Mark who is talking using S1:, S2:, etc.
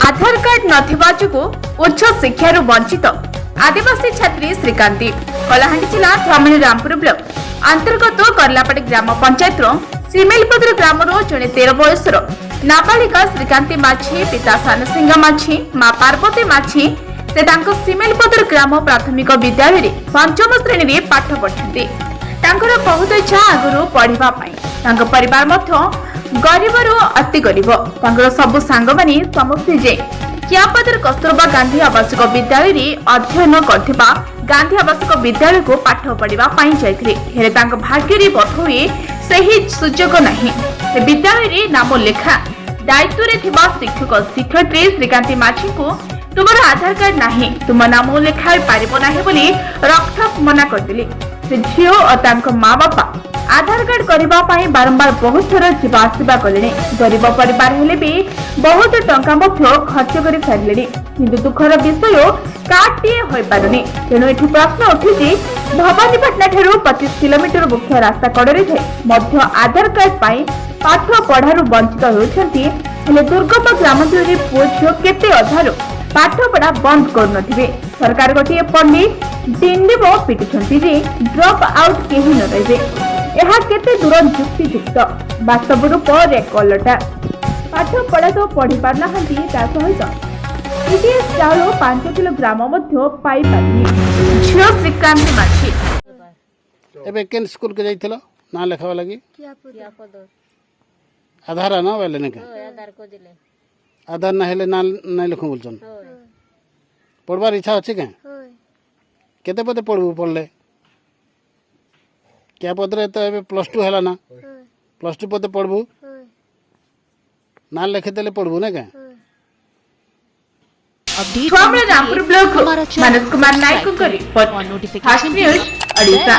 S1: आधार card नथिबा जुगु उच्च शिक्षार वंचित आदिवासी छात्री श्रीकांती कलाहांडी जिला धामणी रामपुर ब्लॉक अंतर्गत करलापाड़ी ग्राम पंचायत सिमेलपदर ग्राम जड़े 13 बयसर नाबालिका श्रीकांती माझी पिता सानसिंह माझी मां पार्वती माझी से सिमेलपदर ग्राम प्राथमिक विद्यालय पंचम श्रेणी में पाठ पढ़ते बहुत इच्छा आगु पढ़ा परिवार गरीबरू अति गरीब सबु सांग मानी समस्ते जे कियापदर कस्तूरबा गांधी आवासिक विद्यालय अध्ययन करथिबा गांधी आवासिक विद्यालय को पाठ पढ़ा जाइथिले हेले भाग्य बधुए सही सुजोग नहीं विद्यालय नाम लेखा दायित्व रे थिबा शिक्षक शिक्षयित्री श्रीकांती माझी को तुमर आधार कार्ड नहीं तुम नाम लेखाई पारिबो नाही बोली रक्षक मना करदिले से झियो और तांको माँ बापा आधार कार्ड करबा पाई बारंबार बहुत थर जीवा आसवा कले गरीब परिवार हेले भी बहुत टंका खर्च कर सारे किंतु दुखर विषय कार्ड टीए हो पारुनी तेणु एठी प्रश्न उठी भवानीपाटना ठारू 25 किलोमीटर मुख्य रास्ता कड़े मध्य आधार कार्ड पाई पाठ पढ़ारू वंचित होती दुर्गम ग्रामांचल पुओ झील केते अधारू पाठ पढ़ा बंद करुनथिबे सरकार गोटे पंडित डिंडिब पिटुछंती जे ड्रॉप आउट केही न रहिबे यह केते दूर युक्तियुक्त वास्तव रूप रेकलटा पाठ पढ़ा तो पढ़ी पारना सहित ईडीएस चाउल 5 किलोग्राम पाई पारि झियो श्रीकांती माझी
S2: एबे केन स्कूल के जाइथिलो ना लेखावा लागि आधार ना वाले ने के
S3: आधार को दिले
S2: आधार ना हेले ना ना लिखु बोलछन पढ़बार इच्छा अछि के केते पते पढ़बू पढ़ले क्या पदरे तो एबे +2 हैला ना +2 पते पढ़बू ना लिखे देले पढ़बू ना के
S1: धामणी रामपुर ब्लॉक मानस कुमार नायक को रिपोर्ट फास्ट न्यूज ओडिशा।